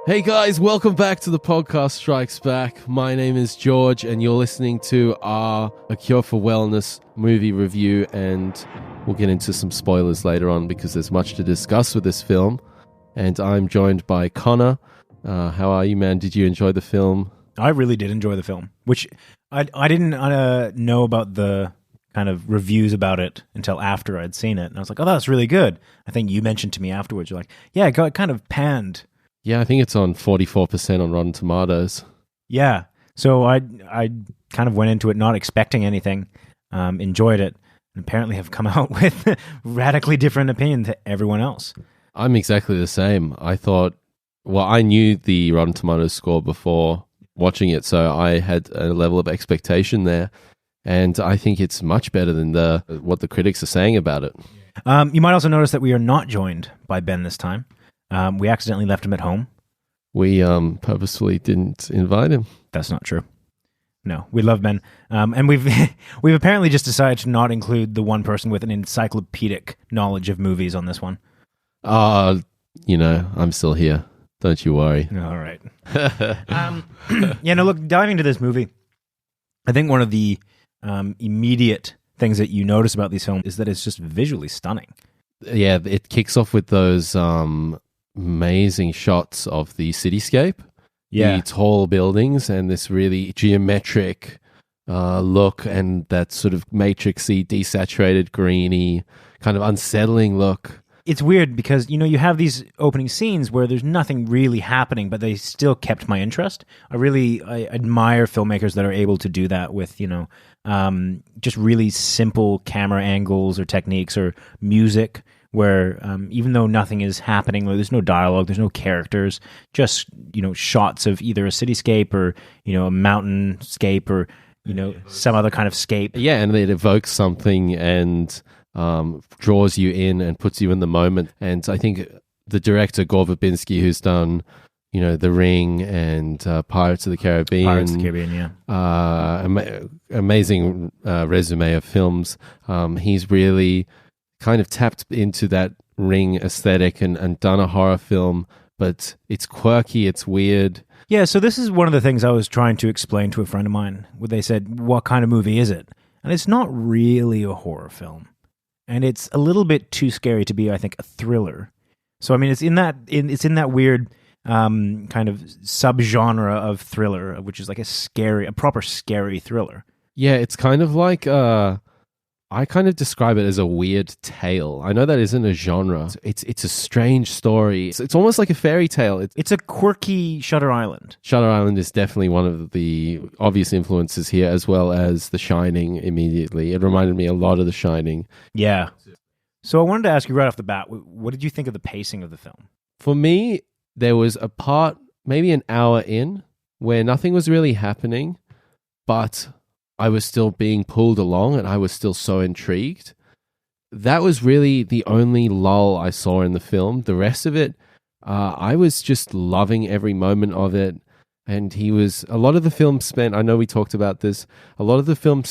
Hey guys, welcome back to the podcast Strikes Back. My name is George and you're listening to our A Cure for Wellness movie review, and we'll get into some spoilers later on because there's much to discuss with this film. And I'm joined by Connor. How are you, man? Did you enjoy the film? I really did enjoy the film, which I didn't know about the kind of reviews about it until after I'd seen it. And I was like, oh, that's really good. I think you mentioned to me afterwards, you're like, yeah, it got kind of panned. Yeah, I think it's on 44% on Rotten Tomatoes. Yeah. So I kind of went into it not expecting anything, enjoyed it, and apparently have come out with radically different opinion to everyone else. I'm exactly the same. I knew the Rotten Tomatoes score before watching it, so I had a level of expectation there, and I think it's much better than what the critics are saying about it. You might also notice that we are not joined by Ben this time. We accidentally left him at home. We purposefully didn't invite him. That's not true. No, we love Ben. And we've apparently just decided to not include the one person with an encyclopedic knowledge of movies on this one. I'm still here. Don't you worry. All right. Look, diving into this movie, I think one of the immediate things that you notice about these films is that it's just visually stunning. Yeah, it kicks off with those amazing shots of the cityscape, the tall buildings, and this really geometric look, and that sort of matrixy, desaturated, greeny, kind of unsettling look. It's weird because, you have these opening scenes where there's nothing really happening, but they still kept my interest. I admire filmmakers that are able to do that with, just really simple camera angles or techniques or music where even though nothing is happening, there's no dialogue, there's no characters, just, shots of either a cityscape or, a mountainscape or, some other kind of scape. Yeah, and it evokes something and draws you in and puts you in the moment. And I think the director, Gore Verbinski, who's done, The Ring and Pirates of the Caribbean. Pirates of the Caribbean, yeah. Amazing resume of films. He's really kind of tapped into that Ring aesthetic and done a horror film, but it's quirky, it's weird. Yeah, so this is one of the things I was trying to explain to a friend of mine, where they said, what kind of movie is it? And it's not really a horror film. And it's a little bit too scary to be, I think, a thriller. So, I mean, it's in that weird kind of subgenre of thriller, which is like a proper scary thriller. Yeah, it's kind of like I kind of describe it as a weird tale. I know that isn't a genre. It's a strange story. It's almost like a fairy tale. It's a quirky Shutter Island. Shutter Island is definitely one of the obvious influences here, as well as The Shining immediately. It reminded me a lot of The Shining. Yeah. So I wanted to ask you right off the bat, what did you think of the pacing of the film? For me, there was a part, maybe an hour in, where nothing was really happening, but I was still being pulled along and I was still so intrigued. That was really the only lull I saw in the film. The rest of it, I was just loving every moment of it. And a lot of the film spent, I know we talked about this, a lot of the film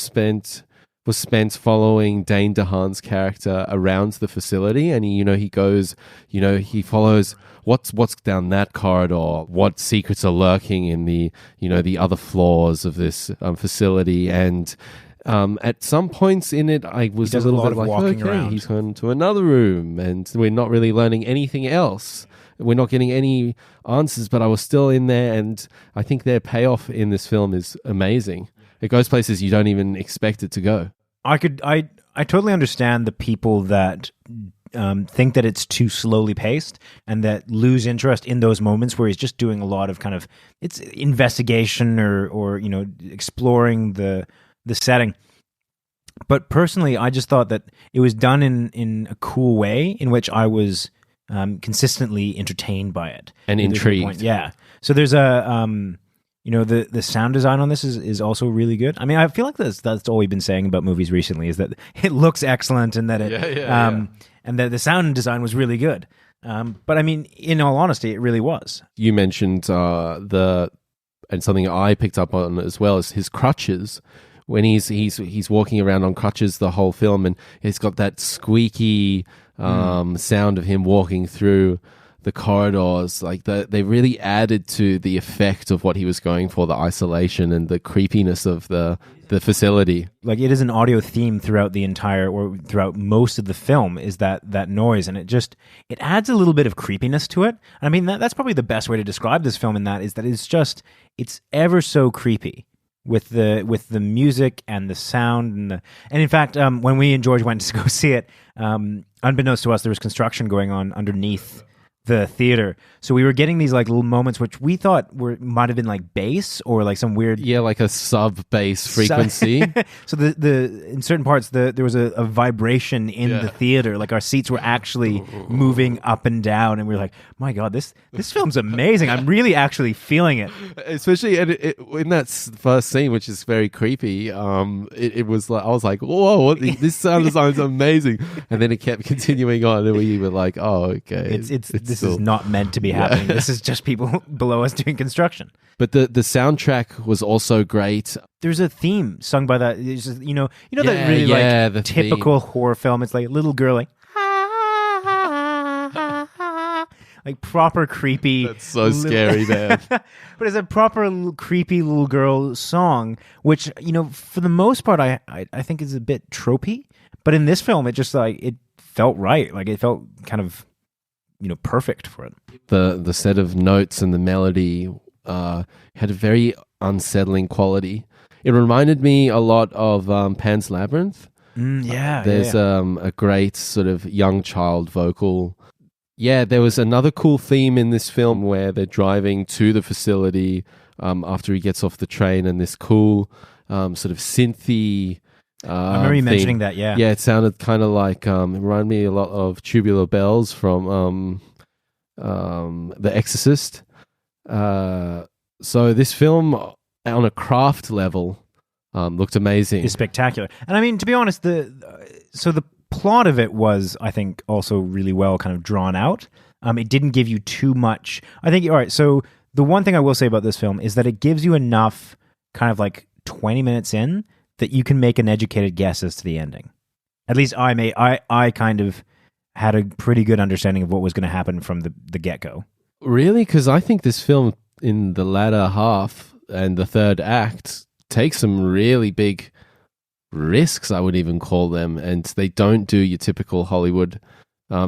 was spent following Dane DeHaan's character around the facility, and he goes, he follows what's down that corridor, what secrets are lurking in the the other floors of this facility, and at some points in it, I was a little bit like, okay, around. He's gone to another room, and we're not really learning anything else. We're not getting any answers, but I was still in there, and I think their payoff in this film is amazing. It goes places you don't even expect it to go. I totally understand the people that think that it's too slowly paced and that lose interest in those moments where he's just doing a lot of kind of it's investigation or exploring the setting. But personally, I just thought that it was done in a cool way in which I was consistently entertained by it and intrigued. Yeah. So there's a the sound design on this is also really good. I mean, I feel like that's all we've been saying about movies recently is that it looks excellent and that and that the sound design was really good. But I mean, in all honesty, it really was. You mentioned and something I picked up on as well is his crutches. When he's walking around on crutches the whole film, and it's got that squeaky sound of him walking through the corridors, like they really added to the effect of what he was going for, the isolation and the creepiness of the facility. Like, it is an audio theme throughout the entire, or throughout most of the film, is that noise, and it adds a little bit of creepiness to it. I mean, that's probably the best way to describe this film, it's ever so creepy with the music and the sound and in fact, when we and George went to go see it, unbeknownst to us, there was construction going on underneath the theater, so we were getting these like little moments which we thought might have been like bass or like some weird, like a sub bass frequency. So the in certain parts there was a vibration in the theater, like our seats were actually moving up and down, and we were like, my god, this film's amazing. I'm really actually feeling it, especially in that first scene, which is very creepy. It was like, I was like, whoa, this sound design is amazing, and then it kept continuing on, and we were like, oh, okay, this is not meant to be happening. This is just people below us doing construction. But the soundtrack was also great. There's a theme sung by that, you know that really like the typical horror film. It's like a little girl like like proper creepy. That's so scary, man. But it's a proper creepy little girl song, which, for the most part, I think is a bit tropey. But in this film, it just like, it felt right. Like, it felt kind of, perfect for it. The set of notes and the melody had a very unsettling quality. It reminded me a lot of Pan's Labyrinth. There's a great sort of young child vocal. Yeah, there was another cool theme in this film where they're driving to the facility after he gets off the train, and this cool sort of synthy. I remember you mentioning that, yeah. Yeah, it sounded kind of like, it reminded me a lot of Tubular Bells from The Exorcist. So this film, on a craft level, looked amazing. It's spectacular. And I mean, to be honest, the plot of it was, I think, also really well kind of drawn out. It didn't give you too much. I think, all right, so the one thing I will say about this film is that it gives you enough kind of like 20 minutes in that you can make an educated guess as to the ending. At least I kind of had a pretty good understanding of what was going to happen from the get-go. Really? Because I think this film, in the latter half and the third act, takes some really big risks, I would even call them, and they don't do your typical Hollywood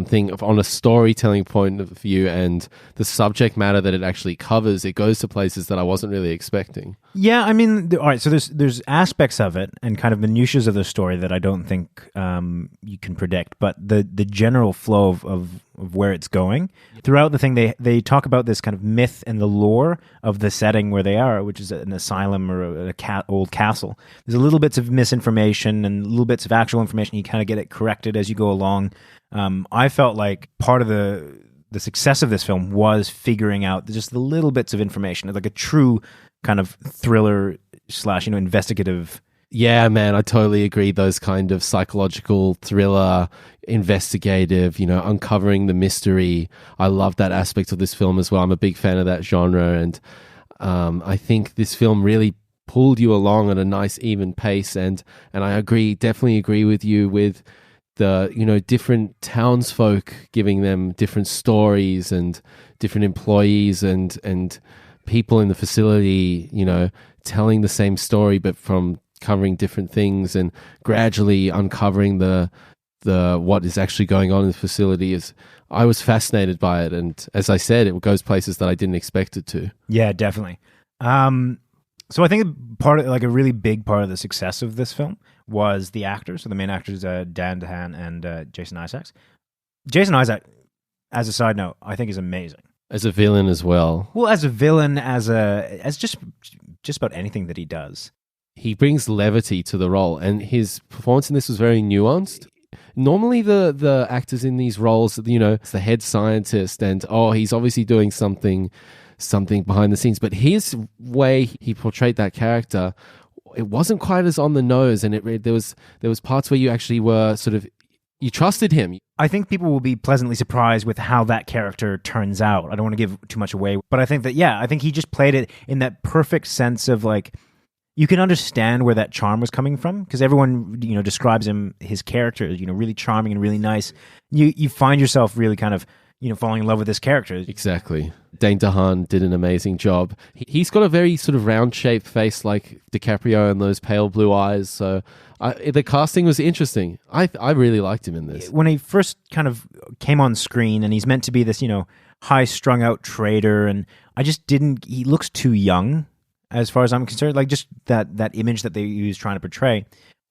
thing on a storytelling point of view, and the subject matter that it actually covers, it goes to places that I wasn't really expecting. Yeah, I mean, all right, so there's aspects of it and kind of minutiae of the story that I don't think you can predict, but the general flow of where it's going. Throughout the thing, they talk about this kind of myth and the lore of the setting where they are, which is an asylum or a old castle. There's a little bits of misinformation and little bits of actual information. You kind of get it corrected as you go along. I felt like part of the success of this film was figuring out just the little bits of information, like a true kind of thriller / investigative. Yeah, man, I totally agree. Those kind of psychological thriller, investigative, uncovering the mystery. I love that aspect of this film as well. I'm a big fan of that genre, and I think this film really pulled you along at a nice, even pace. And I definitely agree with you with the different townsfolk, giving them different stories and different employees and people in the facility, telling the same story but from covering different things, and gradually uncovering the what is actually going on in the facility. I was fascinated by it, and as I said, it goes places that I didn't expect it to. Yeah, definitely. So I think a really big part of the success of this film was the actors. So the main actors, Dane DeHaan and Jason Isaacs. Jason Isaac, as a side note, I think is amazing as a villain as well. Well, as a villain, as just about anything that he does, he brings levity to the role, and his performance in this was very nuanced. Normally, the actors in these roles, it's the head scientist, and he's obviously doing something behind the scenes, but his way he portrayed that character, it wasn't quite as on the nose, and there was parts where you actually were sort of, you trusted him. I think people will be pleasantly surprised with how that character turns out. I don't want to give too much away, but I think he just played it in that perfect sense of like, you can understand where that charm was coming from, because everyone, describes his character as, really charming and really nice. You find yourself really kind of, falling in love with this character. Exactly. Dane DeHaan did an amazing job. He's got a very sort of round-shaped face like DiCaprio and those pale blue eyes. So the casting was interesting. I really liked him in this. When he first kind of came on screen, and he's meant to be this, high strung out trader, and I just didn't. He looks too young, as far as I'm concerned. Like just that image that he was trying to portray.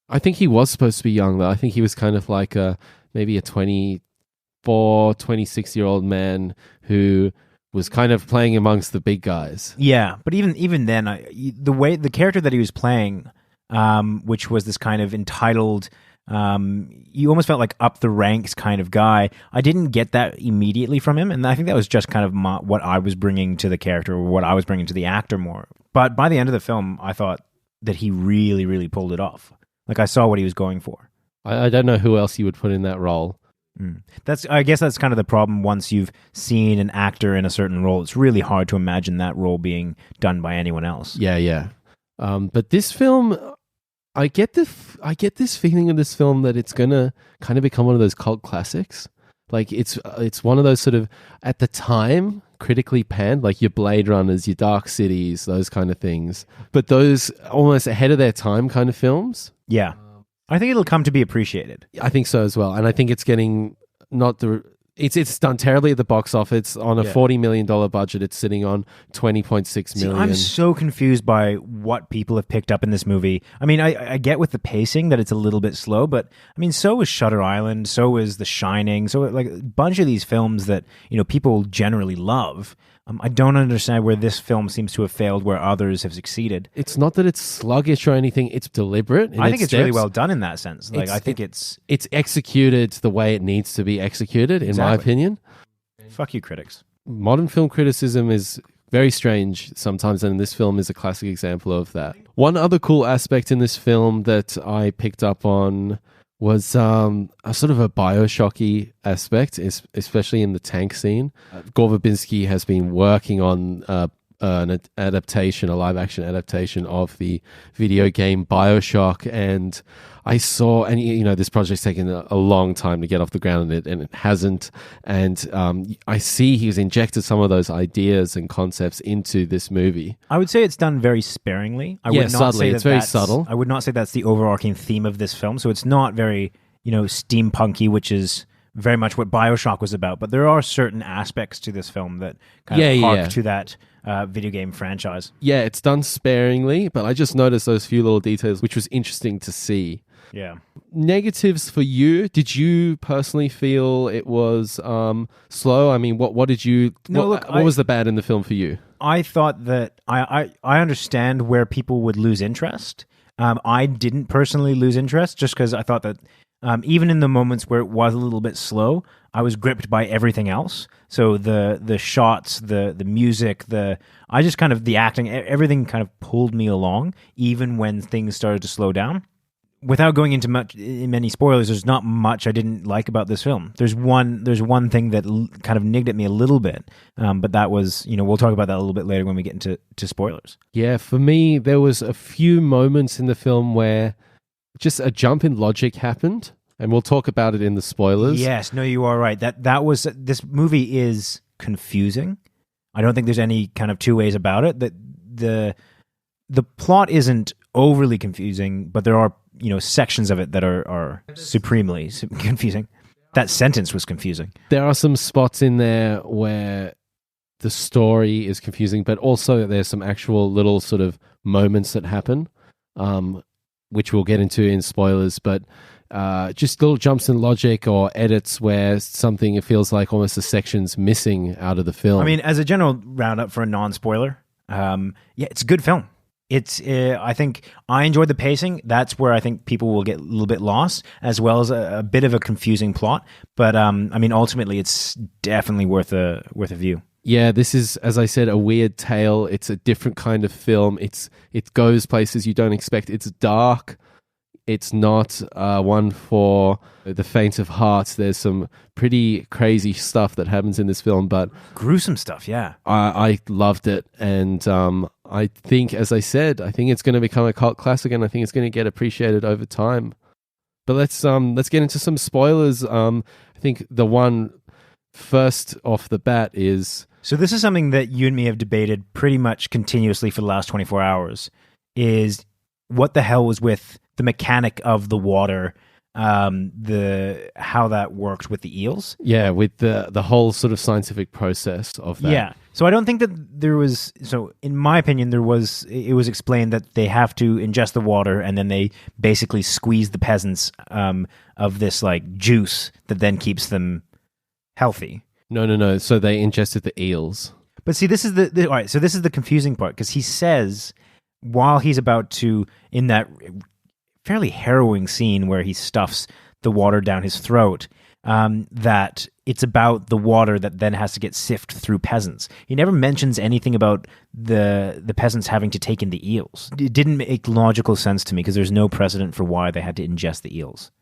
I think he was supposed to be young, though. I think he was kind of like maybe a 24, 26-year-old man who was kind of playing amongst the big guys. Yeah, but even then, the character that he was playing, which was this kind of entitled, you almost felt like up the ranks kind of guy. I didn't get that immediately from him, and I think that was just kind of what I was bringing to the character, or what I was bringing to the actor more. But by the end of the film, I thought that he really, really pulled it off. Like I saw what he was going for. I don't know who else you would put in that role. I guess that's kind of the problem. Once you've seen an actor in a certain role, it's really hard to imagine that role being done by anyone else. Yeah. But this film, I get this feeling in this film that it's gonna kind of become one of those cult classics. Like it's one of those sort of, at the time, critically panned, like your Blade Runners, your Dark Cities, those kind of things. But those almost ahead of their time kind of films. Yeah. I think it'll come to be appreciated. I think so as well. And I think it's getting it's done terribly at the box office. On a $40 million budget, it's sitting on $20.6 million. I'm so confused by what people have picked up in this movie. I mean, I get with the pacing that it's a little bit slow, but I mean, so is Shutter Island, so is The Shining, so like a bunch of these films that people generally love. I don't understand where this film seems to have failed where others have succeeded. It's not that it's sluggish or anything. It's deliberate. I think it's really well done in that sense. Like I think it's executed the way it needs to be executed, in my opinion. Fuck you, critics. Modern film criticism is very strange sometimes, and this film is a classic example of that. One other cool aspect in this film that I picked up on was a sort of a Bioshocky aspect, especially in the tank scene. Gore Verbinski has been working on an adaptation, a live-action adaptation of the video game Bioshock, and I saw, and this project's taken a long time to get off the ground, and it hasn't, and I see he's injected some of those ideas and concepts into this movie. I would say it's done very sparingly. Subtly. It's very subtle. I would not say that's the overarching theme of this film, so it's not very, steampunky, which is very much what Bioshock was about, but there are certain aspects to this film that kind of hark to that video game franchise. Yeah, it's done sparingly, but I just noticed those few little details, which was interesting to see. Yeah. Negatives for you? Did you personally feel it was slow? I mean, what did you? What was the bad in the film for you? I thought that I understand where people would lose interest. I didn't personally lose interest just because I thought that even in the moments where it was a little bit slow, I was gripped by everything else. So the shots, the music, the acting, everything kind of pulled me along, even when things started to slow down. Without going into many spoilers, there's not much I didn't like about this film. There's one thing that kind of nigged at me a little bit, but that was, we'll talk about that a little bit later when we get into spoilers. Yeah, for me, there was a few moments in the film where just a jump in logic happened, and we'll talk about it in the spoilers. Yes, no, you are right. That was, this movie is confusing. I don't think there's any kind of two ways about it. That the plot isn't overly confusing, but there are sections of it that are supremely confusing. That sentence was confusing. There are some spots in there where the story is confusing, but also there's some actual little sort of moments that happen, which we'll get into in spoilers, but just little jumps in logic or edits where something, it feels like almost a section's missing out of the film. I mean, as a general roundup for a non-spoiler, it's a good film. I think I enjoyed the pacing. That's where I think people will get a little bit lost, as well as a bit of a confusing plot. But I mean, ultimately, it's definitely worth a view. Yeah, this is, as I said, a weird tale. It's a different kind of film. It goes places you don't expect. It's dark. It's not one for the faint of heart. There's some pretty crazy stuff that happens in this film, but gruesome stuff. Yeah, I loved it, and I think, as I said, I think it's going to become a cult classic, and I think it's going to get appreciated over time. But let's get into some spoilers. I think the one first off the bat is... So this is something that you and me have debated pretty much continuously for the last 24 hours, is what the hell was with the mechanic of the water, how that worked with the eels. Yeah, with the whole sort of scientific process of that. Yeah. So I don't think that there was, so in my opinion, it was explained that they have to ingest the water and then they basically squeeze the peasants of this like juice that then keeps them healthy. No. So they ingested the eels. But see, this is all right. So this is the confusing part, because he says while he's about to, in that fairly harrowing scene where he stuffs the water down his throat, that it's about the water that then has to get sifted through peasants. He never mentions anything about the peasants having to take in the eels. It didn't make logical sense to me because there's no precedent for why they had to ingest the eels.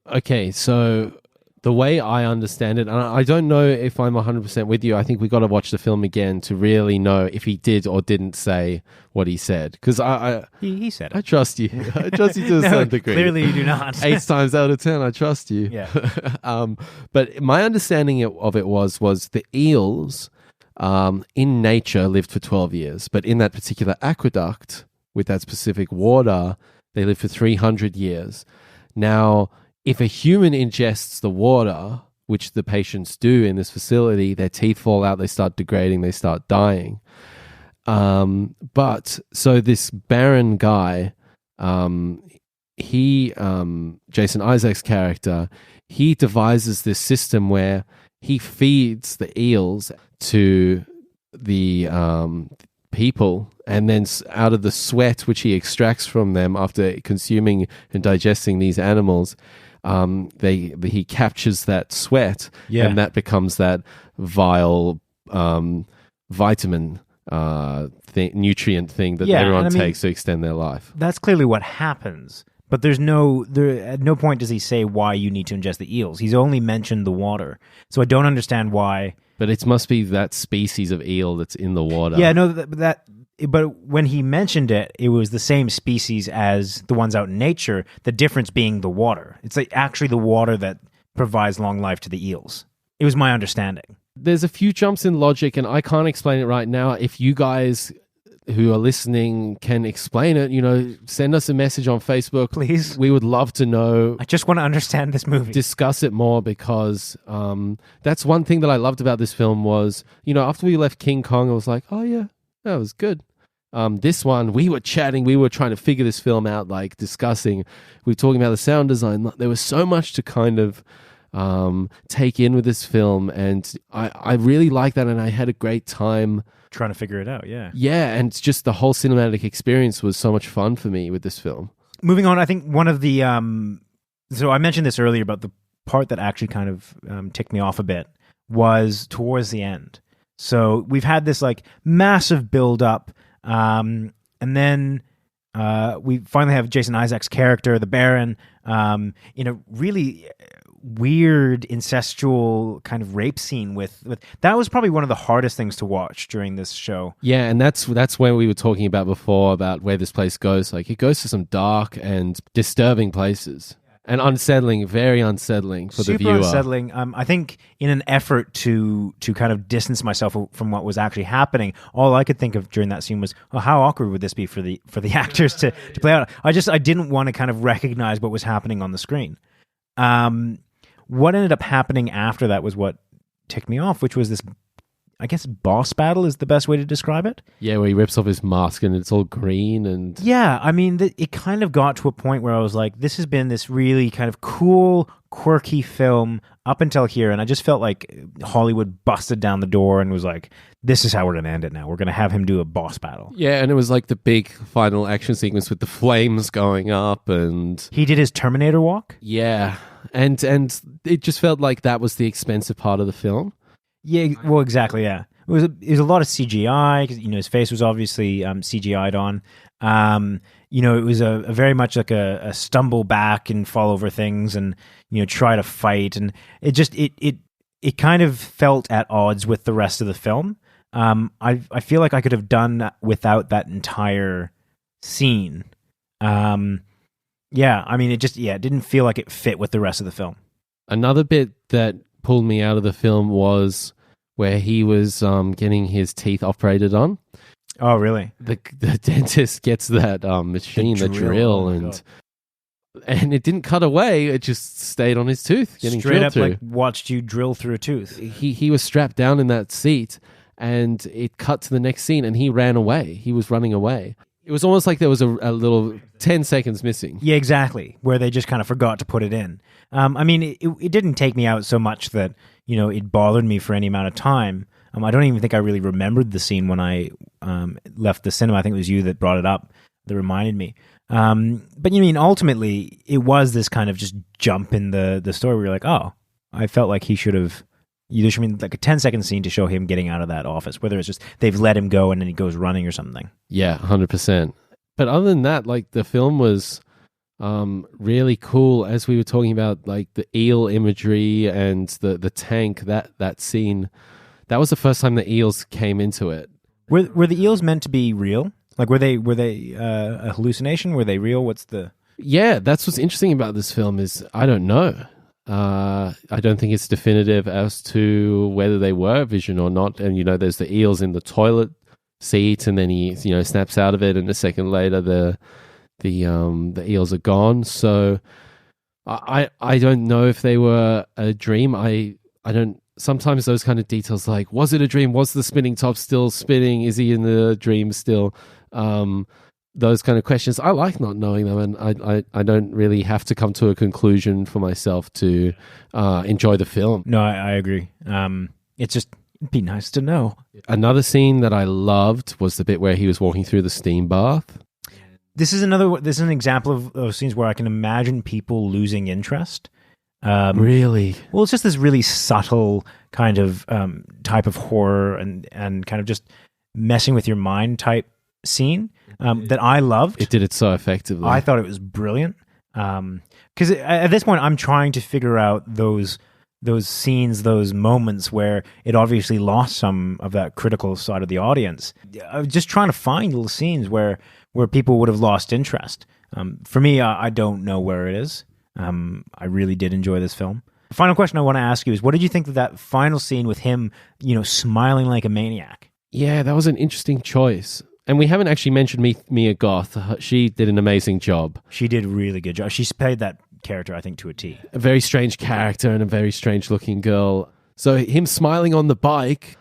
Okay, so the way I understand it, and I don't know if I'm 100% with you, I think we got to watch the film again to really know if he did or didn't say what he said. Because he said it. I trust you. I trust you to a certain degree. Clearly you do not. 8 times out of 10, I trust you. Yeah. But my understanding of it was the eels in nature lived for 12 years. But in that particular aqueduct, with that specific water, they lived for 300 years. Now, if a human ingests the water, which the patients do in this facility, their teeth fall out, they start degrading, they start dying. But so this Baron guy, Jason Isaacs' character, he devises this system where he feeds the eels to the people, and then out of the sweat which he extracts from them after consuming and digesting these animals, he captures that sweat, and that becomes that vile vitamin nutrient thing that everyone takes to extend their life. That's clearly what happens. But at no point does he say why you need to ingest the eels. He's only mentioned the water. So I don't understand why. But it must be that species of eel that's in the water. Yeah, no, but when he mentioned it, it was the same species as the ones out in nature, the difference being the water. It's like actually the water that provides long life to the eels. It was my understanding. There's a few jumps in logic, and I can't explain it right now. If you guys who are listening can explain it, send us a message on Facebook. Please. We would love to know. I just want to understand this movie. Discuss it more, because that's one thing that I loved about this film was, after we left King Kong, I was like, oh yeah, that was good. This one, we were chatting, we were trying to figure this film out, like discussing, we were talking about the sound design. There was so much to kind of take in with this film, and I really like that, and I had a great time trying to figure it out. Yeah, and just the whole cinematic experience was so much fun for me with this film. Moving on, I think one of the so I mentioned this earlier about the part that actually kind of ticked me off a bit was towards the end. So we've had this like massive build up, and then we finally have Jason Isaacs' character, the Baron, in a really weird incestual kind of rape scene with that was probably one of the hardest things to watch during this show. Yeah, and that's where we were talking about before, about where this place goes. Like, it goes to some dark and disturbing places. And unsettling, very unsettling for the viewer. Super unsettling. I think in an effort to kind of distance myself from what was actually happening, all I could think of during that scene was, oh, how awkward would this be for the actors to play out? I didn't want to kind of recognize what was happening on the screen. What ended up happening after that was what ticked me off, which was this, I guess, boss battle is the best way to describe it. Yeah, where he rips off his mask and it's all green and... Yeah, I mean, it kind of got to a point where I was like, this has been this really kind of cool, quirky film up until here, and I just felt like Hollywood busted down the door and was like, this is how we're going to end it now. We're going to have him do a boss battle. Yeah, and it was like the big final action sequence with the flames going up, and... He did his Terminator walk? Yeah, and it just felt like that was the expensive part of the film. Yeah, well, exactly, yeah. It was a lot of CGI, because, his face was obviously CGI'd on. It was a very much like a stumble back and fall over things and, try to fight. And it just, it kind of felt at odds with the rest of the film. I feel like I could have done that without that entire scene. Yeah, I mean, it didn't feel like it fit with the rest of the film. Another bit that pulled me out of the film was where he was getting his teeth operated on. Oh, really? The dentist gets that machine, the drill, and it didn't cut away. It just stayed on his tooth, getting straight drilled up through. like watched you drill through a tooth. He was strapped down in that seat, and it cut to the next scene, and he ran away. He was running away. It was almost like there was a little 10 seconds missing. Yeah, exactly, where they just kind of forgot to put it in. I mean, it didn't take me out so much that, it bothered me for any amount of time. I don't even think I really remembered the scene when I left the cinema. I think it was you that brought it up, that reminded me. But ultimately, it was this kind of just jump in the story where you're like, oh, I felt like he should have... You should mean like a 10-second scene to show him getting out of that office, whether it's just they've let him go and then he goes running or something. Yeah, 100%. But other than that, like the film was really cool. As we were talking about, like the eel imagery and the tank, that scene, that was the first time the eels came into it. Were the eels meant to be real? Like were they a hallucination? Were they real? Yeah, that's what's interesting about this film is I don't know. I don't think it's definitive as to whether they were vision or not. And there's the eels in the toilet seat, and then he snaps out of it, and a second later the eels are gone. So I don't know if they were a dream. I don't. Sometimes those kind of details, like was it a dream? Was the spinning top still spinning? Is he in the dream still? Those kind of questions, I like not knowing them, and I don't really have to come to a conclusion for myself to enjoy the film. No, I agree. It's just, it'd be nice to know. Another scene that I loved was the bit where he was walking through the steam bath. This is an example of scenes where I can imagine people losing interest. Really? Well, it's just this really subtle kind of type of horror and kind of just messing with your mind type scene that I loved. It did it so effectively. I thought it was brilliant. Because at this point, I'm trying to figure out those scenes, those moments where it obviously lost some of that critical side of the audience. I was just trying to find little scenes where people would have lost interest. For me, I don't know where it is. I really did enjoy this film. The final question I want to ask you is, what did you think of that final scene with him, smiling like a maniac? Yeah, that was an interesting choice. And we haven't actually mentioned Mia Goth. She did an amazing job. She did a really good job. She's played that character, I think, to a T. A very strange character and a very strange looking girl. So him smiling on the bike,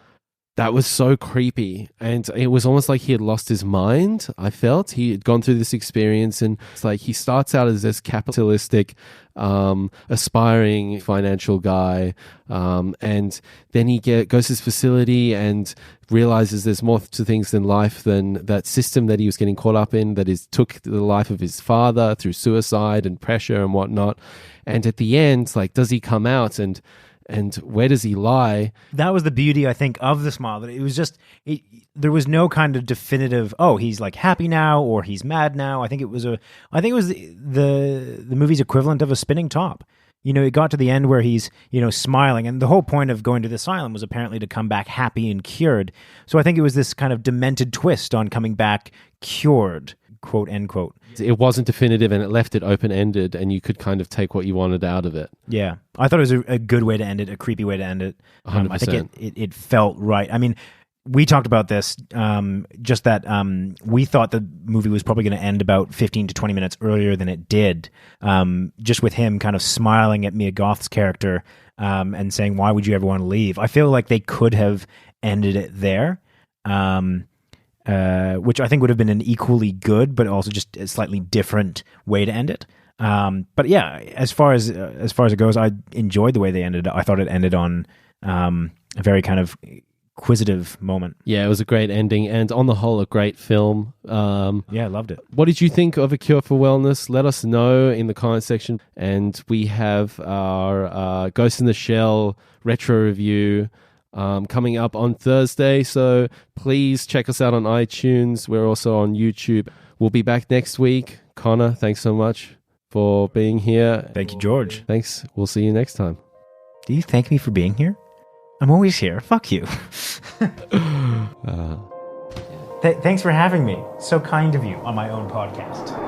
that was so creepy. And it was almost like he had lost his mind, I felt. He had gone through this experience, and it's like he starts out as this capitalistic, aspiring financial guy. And then he goes to his facility and realizes there's more to things than life than that system that he was getting caught up in, that took the life of his father through suicide and pressure and whatnot. And at the end, like, does he come out and where does he lie? That was the beauty, I think, of the smile. That it was just, there was no kind of definitive, oh, he's like happy now or he's mad now. I think it was the movie's equivalent of a spinning top. It got to the end where he's, smiling, and the whole point of going to the asylum was apparently to come back happy and cured. So I think it was this kind of demented twist on coming back cured, quote, end quote. It wasn't definitive, and it left it open-ended, and you could kind of take what you wanted out of it. Yeah. I thought it was a good way to end it, a creepy way to end it. 100%. I think it felt right. I mean, we talked about this, just that we thought the movie was probably going to end about 15 to 20 minutes earlier than it did, just with him kind of smiling at Mia Goth's character and saying, why would you ever want to leave? I feel like they could have ended it there, which I think would have been an equally good, but also just a slightly different way to end it. But yeah, as far as it goes, I enjoyed the way they ended it. I thought it ended on a very kind of inquisitive moment. Yeah, it was a great ending, and on the whole, a great film. Yeah, I loved it. What did you think of A Cure for Wellness? Let us know in the comment section. And we have our Ghost in the Shell retro review coming up on Thursday, so please check us out on iTunes. We're also on YouTube. We'll be back next week. Connor, thanks so much for being here. Thank you, George. Thanks. We'll see you next time. Do you thank me for being here? I'm always here. Fuck you. Thanks for having me. So kind of you on my own podcast.